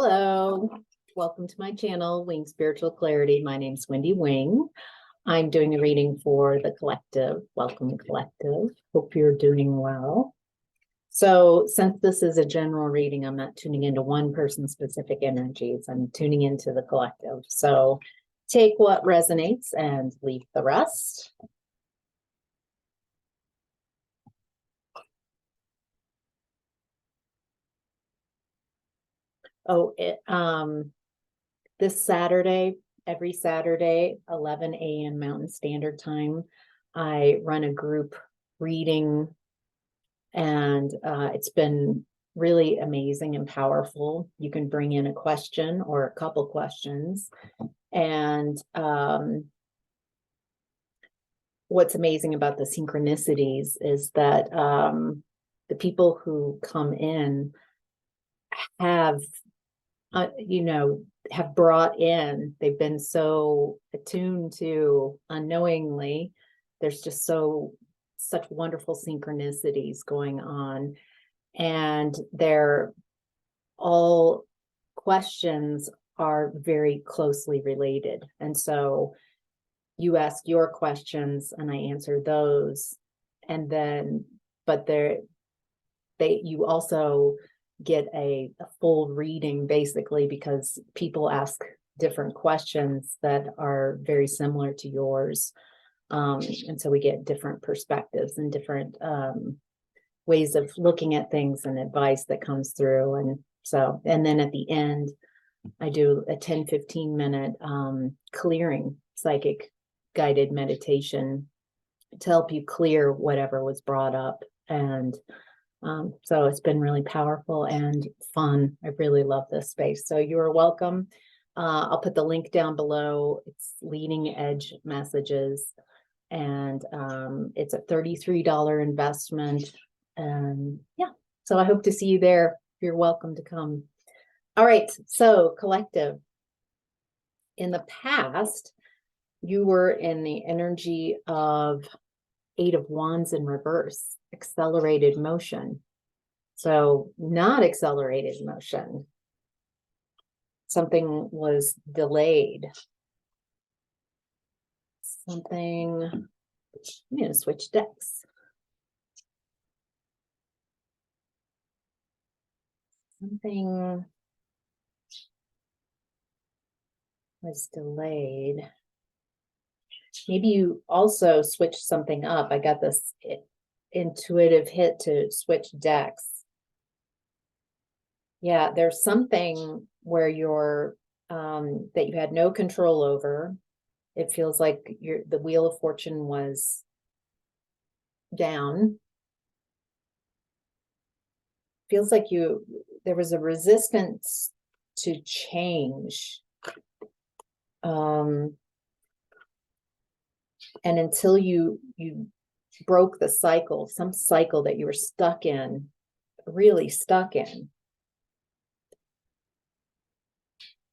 Hello, welcome to my channel, Wing Spiritual Clarity. My name's Wendy Wing. I'm doing a reading for the collective. Welcome, collective. Hope you're doing well. So since this is a general reading, I'm not tuning into one person's specific energies. I'm tuning into the collective. So take what resonates and leave the rest. This Saturday, every Saturday, 11 a.m. Mountain Standard Time, I run a group reading, and it's been really amazing and powerful. You can bring in a question or a couple questions. And what's amazing about the synchronicities is that the people who come in have have brought in, they've been so attuned to unknowingly, there's just such wonderful synchronicities going on, and they're all questions are very closely related. And so you ask your questions and I answer those, and then you also get a full reading, basically, because people ask different questions that are very similar to yours. And so we get different perspectives and different ways of looking at things and advice that comes through. And then at the end, I do a 10-15 minute clearing psychic guided meditation to help you clear whatever was brought up. And so it's been really powerful and fun. I really love this space. So you are welcome. I'll put the link down below. It's Leading Edge Messages. And it's a $33 investment. And yeah, so I hope to see you there. You're welcome to come. All right. So collective, in the past, you were in the energy of Eight of Wands in reverse. Accelerated motion. So not accelerated motion. Something was delayed. I'm going to switch decks. Something was delayed. Maybe you also switched something up. I got this intuitive hit to switch decks. Yeah, there's something where you're that you had no control over. It feels like the Wheel of Fortune was down. Feels like there was a resistance to change. And until you broke the cycle, some cycle that you were stuck in, really stuck in.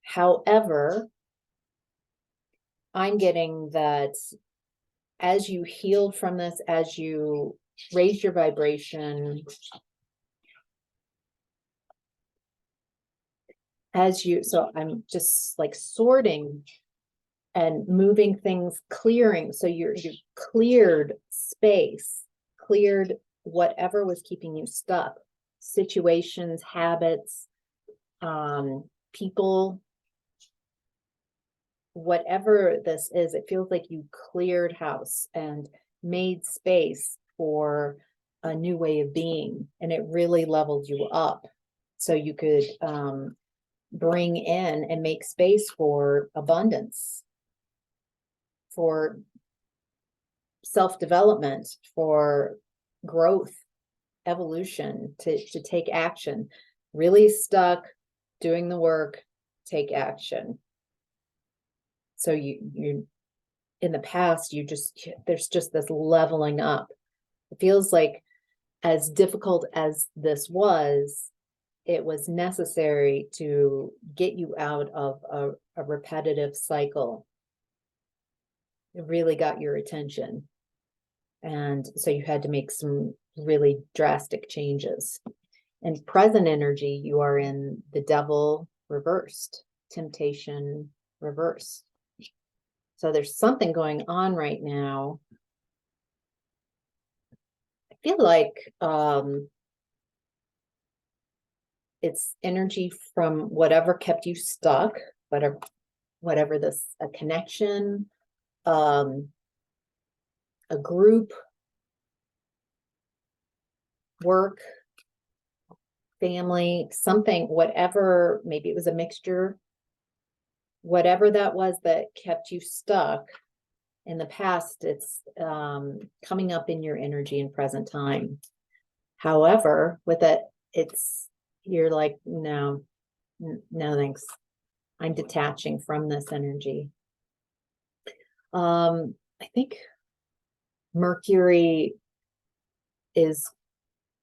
However, I'm getting that as you healed from this, as you raised your vibration, so I'm just like sorting and moving things, clearing. So you cleared space, cleared whatever was keeping you stuck, situations, habits, people, whatever this is. It feels like you cleared house and made space for a new way of being, and it really leveled you up so you could bring in and make space for abundance, for self-development, for growth, evolution, to take action. Really stuck, doing the work, take action. So you in the past, there's just this leveling up. It feels like, as difficult as this was, it was necessary to get you out of a repetitive cycle. It really got your attention. And so you had to make some really drastic changes. In present energy, you are in the Devil reversed, temptation reversed. So there's something going on right now. I feel like it's energy from whatever kept you stuck, whatever this, a connection, a group, work, family, something, whatever, maybe it was a mixture, whatever that was that kept you stuck in the past, it's coming up in your energy in present time. However, with it, you're like, no, thanks. I'm detaching from this energy. I think Mercury is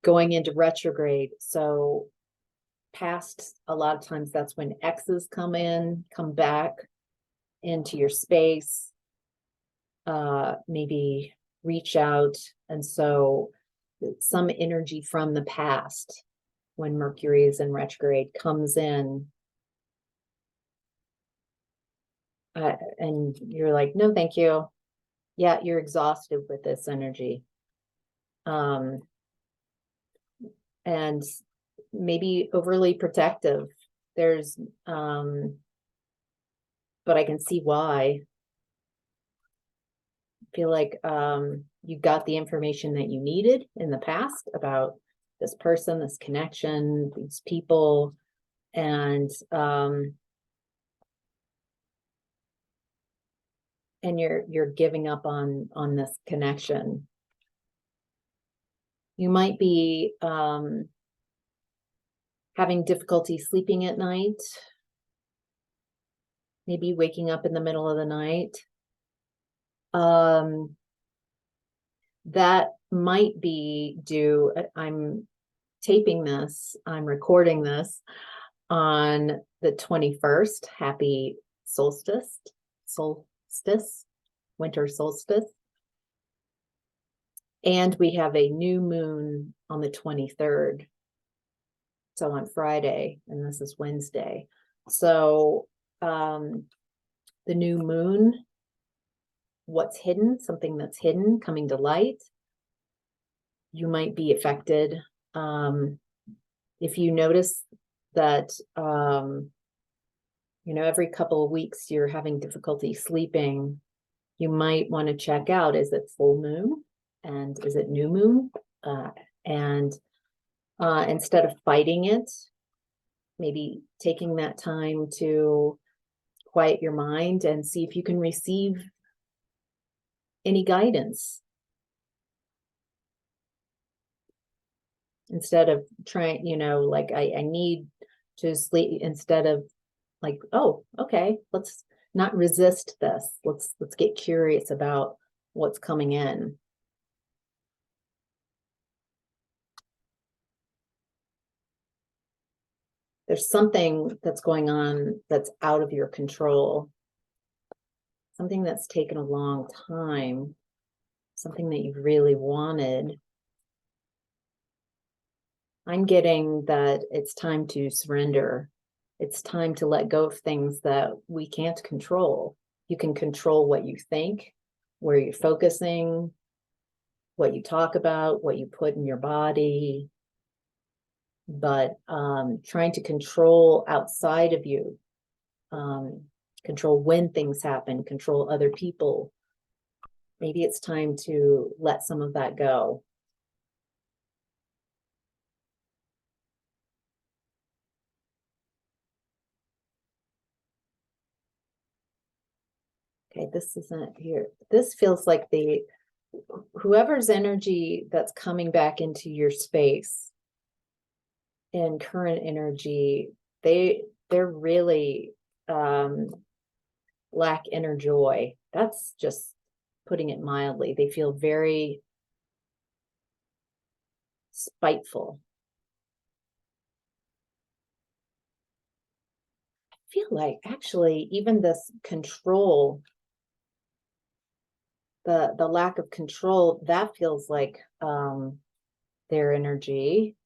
going into retrograde. So past, a lot of times that's when exes come back into your space, maybe reach out. And so some energy from the past when Mercury is in retrograde comes in. And you're like, no, thank you. Yeah, you're exhausted with this energy. And maybe overly protective. There's, but I can see why. I feel like you got the information that you needed in the past about this person, this connection, these people, and you're giving up on this connection. You might be having difficulty sleeping at night, maybe waking up in the middle of the night. That might be due, I'm taping this, I'm recording this on the 21st. Happy solstice, winter solstice. And we have a new moon on the 23rd. So on Friday, and this is Wednesday. So the new moon, what's hidden, something that's hidden coming to light. You might be affected. If you notice that, every couple of weeks you're having difficulty sleeping, you might want to check out, is it full moon and is it new moon? And instead of fighting it, maybe taking that time to quiet your mind and see if you can receive any guidance. Instead of trying, like I need to sleep, instead of like, oh, okay, let's not resist this. Let's get curious about what's coming in. There's something that's going on that's out of your control. Something that's taken a long time. Something that you really wanted. I'm getting that it's time to surrender. It's time to let go of things that we can't control. You can control what you think, where you're focusing, what you talk about, what you put in your body. But trying to control outside of you, control when things happen, control other people. Maybe it's time to let some of that go. Okay, this isn't here. This feels like whoever's energy that's coming back into your space in current energy, they're really lack inner joy. That's just putting it mildly. They feel very spiteful. I feel like actually even this control, the lack of control, that feels like their energy.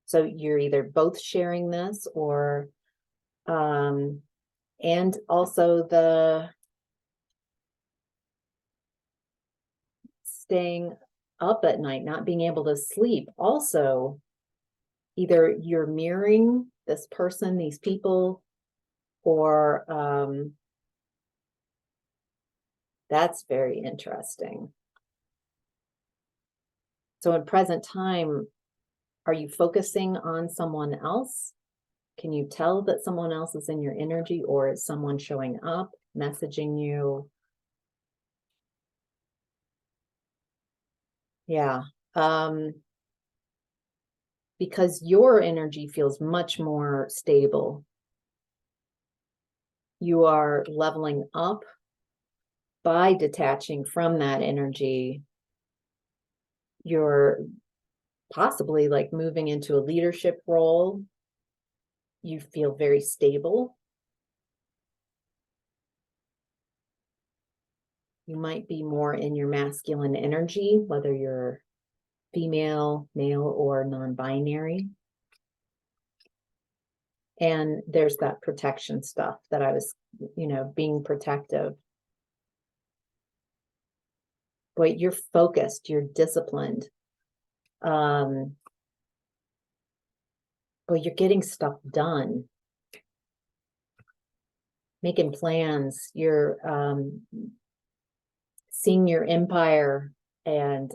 So you're either both sharing this, or And also the staying up at night, not being able to sleep. Also, either you're mirroring this person, these people, or that's very interesting. So in present time, are you focusing on someone else? Can you tell that someone else is in your energy, or is someone showing up, messaging you? Yeah. Because your energy feels much more stable. You are leveling up by detaching from that energy. You're possibly like moving into a leadership role. You feel very stable. You might be more in your masculine energy, whether you're female, male, or non-binary. And there's that protection stuff that I was, being protective. But you're focused, you're disciplined. But you're getting stuff done. Making plans, you're seeing your empire, and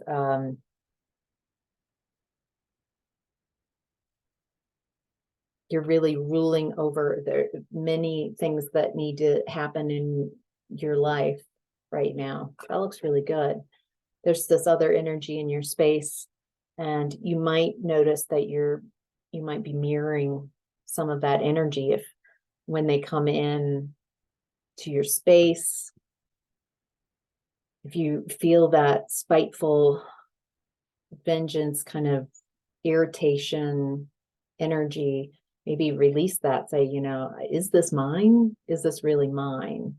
you're really ruling over the many things that need to happen in your life right now. That looks really good. There's this other energy in your space, and you might notice that you might be mirroring some of that energy if when they come in to your space. If you feel that spiteful vengeance kind of irritation energy, maybe release that. Say, is this mine? Is this really mine?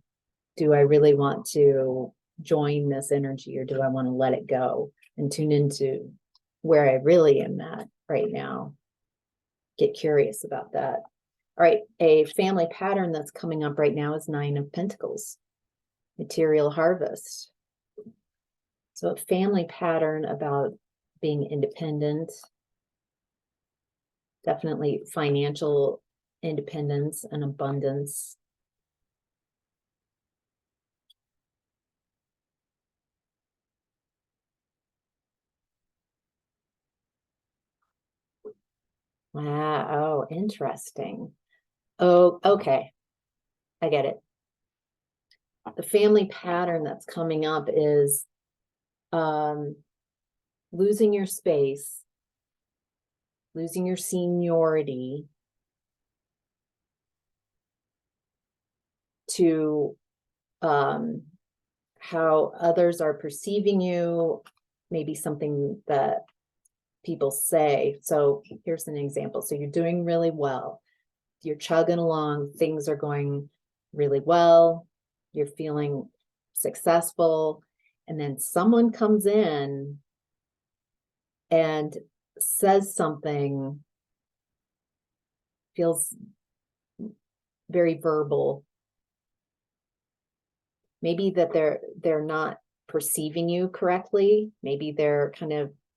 Do I really want to join this energy, or do I want to let it go and tune into where I really am at right now? Get curious about that. All right, a family pattern that's coming up right now is 9 of Pentacles, material harvest. So a family pattern about being independent, definitely financial independence and abundance. Wow, oh, interesting. Oh, okay. I get it. The family pattern that's coming up is losing your space, losing your seniority to how others are perceiving you, maybe something that people say. So here's an example. So you're doing really well. You're chugging along. Things are going really well. You're feeling successful. And then someone comes in and says something, feels very verbal. Maybe that they're not perceiving you correctly. Maybe they're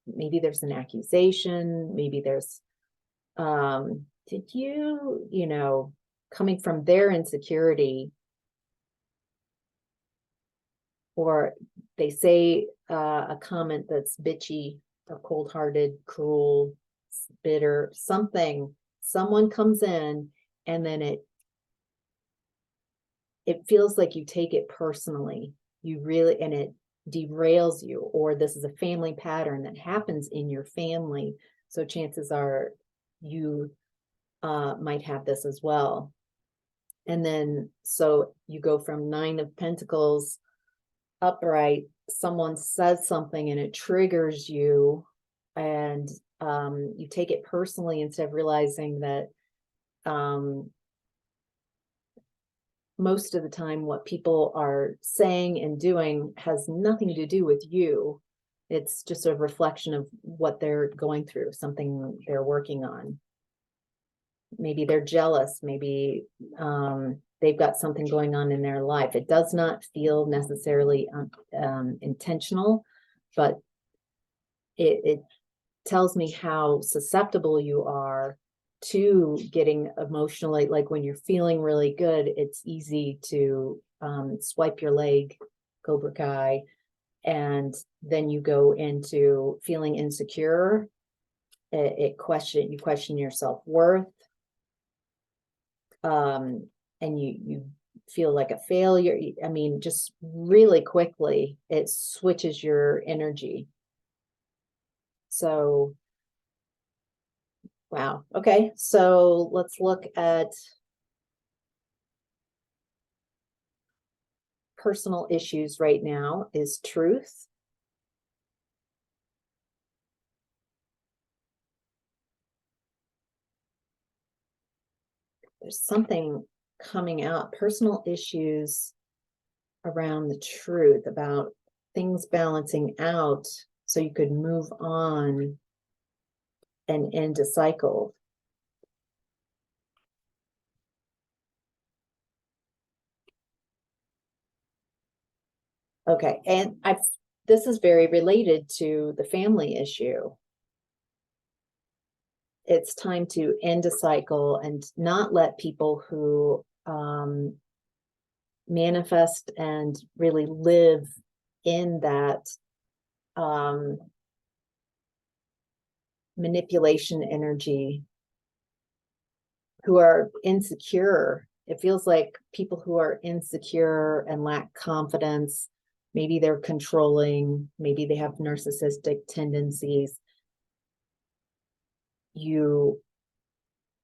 maybe there's an accusation. Maybe there's did you, coming from their insecurity, or they say a comment that's bitchy or cold-hearted, cruel, bitter, something. Someone comes in, and then it feels like you take it personally. And it derails you, or this is a family pattern that happens in your family. So chances are you might have this as well. And then, so you go from 9 of Pentacles upright, someone says something and it triggers you, and you take it personally instead of realizing that most of the time what people are saying and doing has nothing to do with you. It's just a reflection of what they're going through, something they're working on. maybe they're jealous, maybe they've got something going on in their life. It does not feel necessarily intentional, but it tells me how susceptible you are to getting emotionally, like when you're feeling really good, it's easy to swipe your leg, Cobra Kai, and then you go into feeling insecure. You question your self-worth, and you feel like a failure. I mean, just really quickly, it switches your energy. So, wow. Okay, so let's look at personal issues right now is truth. There's something coming out, personal issues around the truth, about things balancing out so you could move on and end a cycle. Okay, and this is very related to the family issue. It's time to end a cycle and not let people who manifest and really live in that manipulation energy, who are insecure. It feels like people who are insecure and lack confidence, maybe they're controlling, maybe they have narcissistic tendencies. You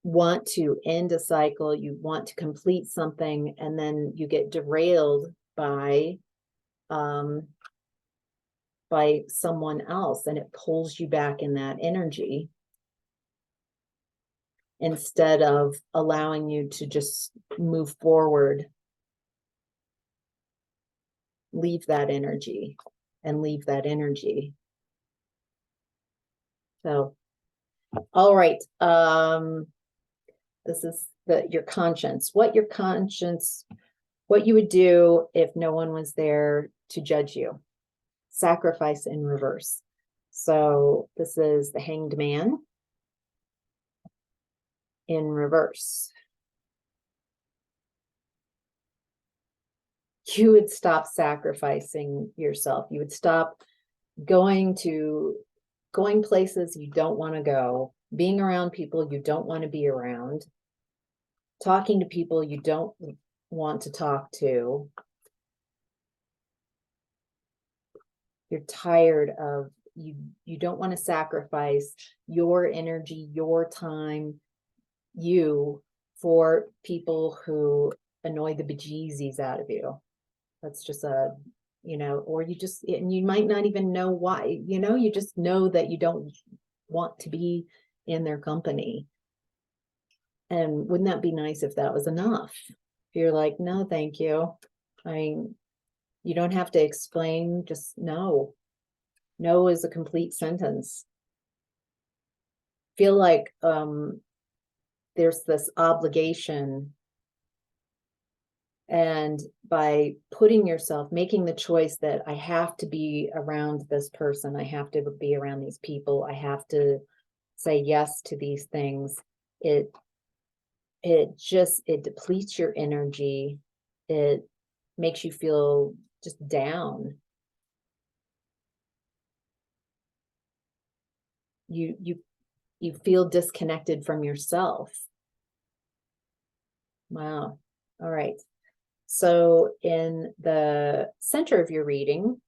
want to end a cycle, you want to complete something, and then you get derailed by someone else, and it pulls you back in that energy instead of allowing you to just move forward. Leave that energy and leave that energy. So, all right. This is your conscience. What you would do if no one was there to judge you. Sacrifice in reverse. So this is the Hanged Man in reverse. You would stop sacrificing yourself. You would stop going places you don't want to go, being around people you don't want to be around, talking to people you don't want to talk to. You're tired of, you don't want to sacrifice your energy, your time, you, for people who annoy the bejesus out of you. That's just or and you might not even know why, you just know that you don't want to be in their company. And wouldn't that be nice if that was enough? If you're like, no, thank you. I mean, you don't have to explain, just no. No is a complete sentence. Feel like there's this obligation, and by making the choice that I have to be around this person, I have to be around these people, I have to say yes to these things, it depletes your energy. It makes you feel just down. You feel disconnected from yourself. Wow. All right. So in the center of your reading,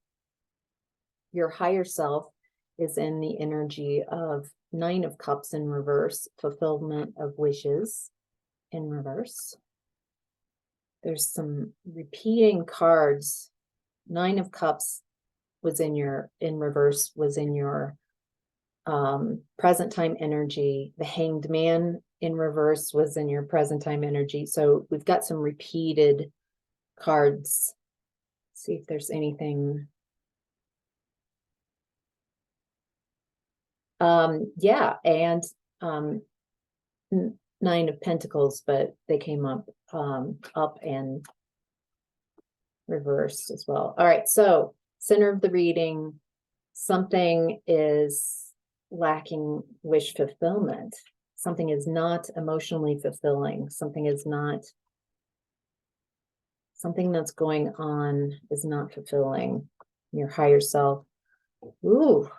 your higher self is in the energy of 9 of Cups in reverse, fulfillment of wishes in reverse. There's some repeating cards. 9 of Cups was in reverse was in your present time energy. The Hanged Man in reverse was in your present time energy. So we've got some repeated cards. See if there's anything. Yeah, and Nine of Pentacles, but they came up up and reversed as well. All right, so center of the reading, something is lacking wish fulfillment. Something is not emotionally fulfilling. Something that's going on is not fulfilling your higher self. Ooh.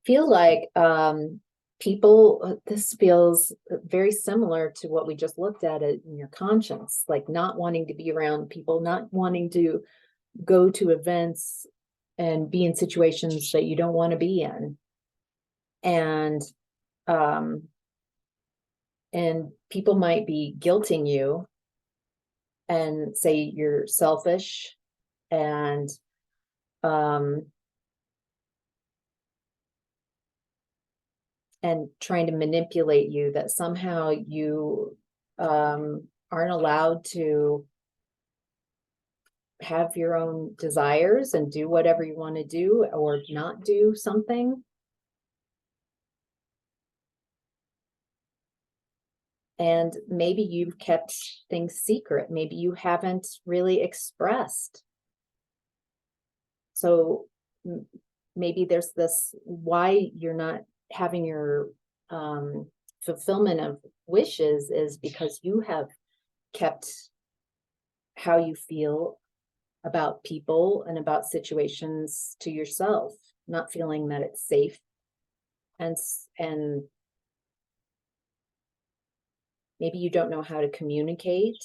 Feel like people, this feels very similar to what we just looked at in your conscience, like not wanting to be around people, not wanting to go to events and be in situations that you don't want to be in. And people might be guilting you and say you're selfish and trying to manipulate you, that somehow you aren't allowed to have your own desires and do whatever you want to do or not do something. And maybe you've kept things secret. Maybe you haven't really expressed. So maybe there's this, why you're not having your fulfillment of wishes is because you have kept how you feel about people and about situations to yourself, not feeling that it's safe. And maybe you don't know how to communicate.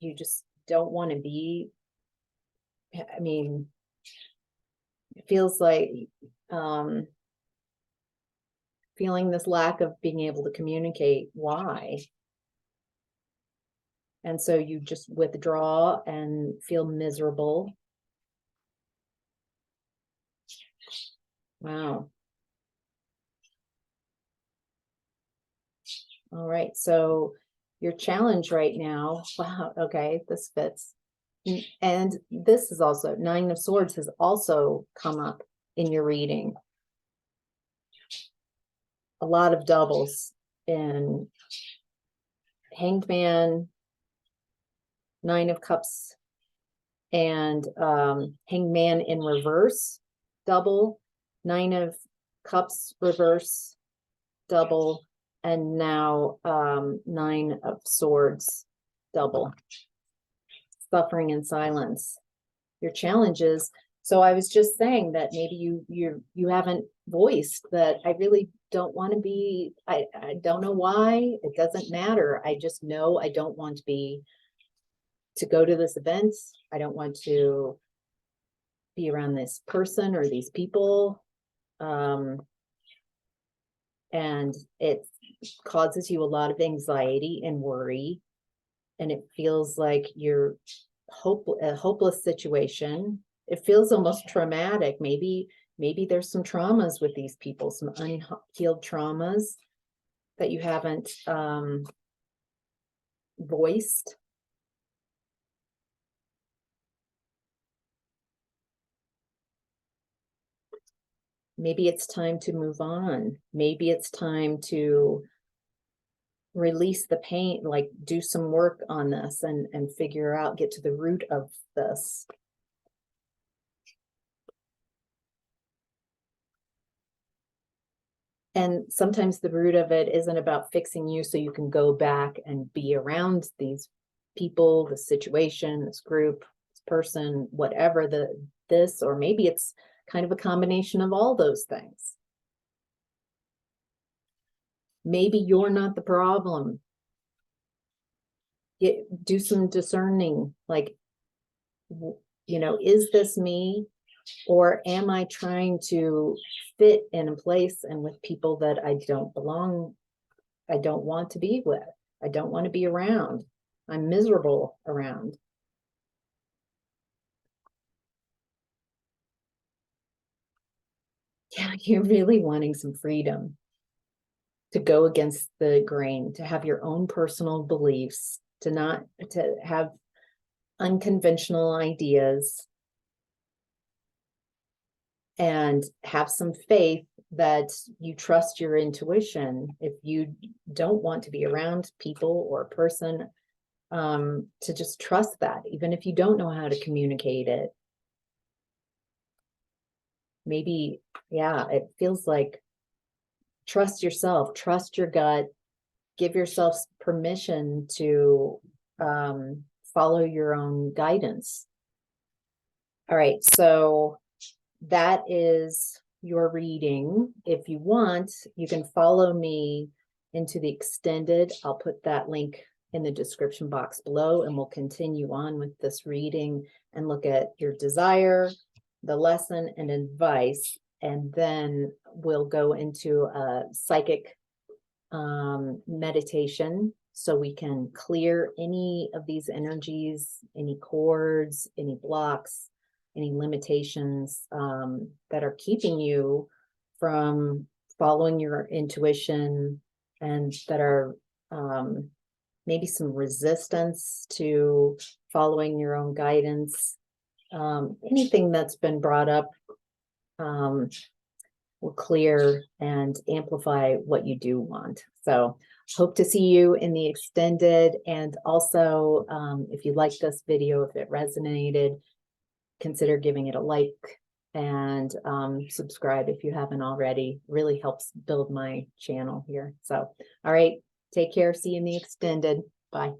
You just don't want to be, I mean, it feels like feeling this lack of being able to communicate why. And so you just withdraw and feel miserable. Wow. All right. So your challenge right now, wow, okay, this fits. And this is also, Nine of Swords has also come up in your reading. A lot of doubles in Hanged Man, Nine of Cups, and Hanged Man in reverse, double, Nine of Cups reverse, double, and now Nine of Swords, double. Suffering in silence. Your challenges. So I was just saying that maybe you haven't voiced that I really don't want to be, I don't know why, it doesn't matter. I just know I don't want to go to this event. I don't want to be around this person or these people. And it causes you a lot of anxiety and worry. And it feels like you're a hopeless situation. It feels almost traumatic. Maybe there's some traumas with these people, some unhealed traumas that you haven't voiced. Maybe it's time to move on. Maybe it's time to release the pain, like do some work on this and figure out, get to the root of this. And sometimes the root of it isn't about fixing you so you can go back and be around these people, the situation, this group, this person, whatever this, or maybe it's kind of a combination of all those things. Maybe you're not the problem. Do some discerning, like, is this me? Or am I trying to fit in a place and with people that I don't belong, I don't want to be with, I don't want to be around, I'm miserable around? Yeah, you're really wanting some freedom to go against the grain, to have your own personal beliefs, to have unconventional ideas. and have some faith that you trust your intuition. If you don't want to be around people or a person, to just trust that, even if you don't know how to communicate it. Maybe, yeah, it feels like trust yourself, trust your gut, give yourself permission to follow your own guidance. All right, so that is your reading. If you want, you can follow me into the extended. I'll put that link in the description box below, and we'll continue on with this reading and look at your desire, the lesson, and advice. And then we'll go into a psychic meditation so we can clear any of these energies, any cords, any blocks, any limitations that are keeping you from following your intuition, and that are maybe some resistance to following your own guidance. Anything that's been brought up will clear and amplify what you do want. So hope to see you in the extended. And also, if you liked this video, if it resonated, consider giving it a like and subscribe if you haven't already. Really helps build my channel here. So, all right, take care. See you in the extended. Bye.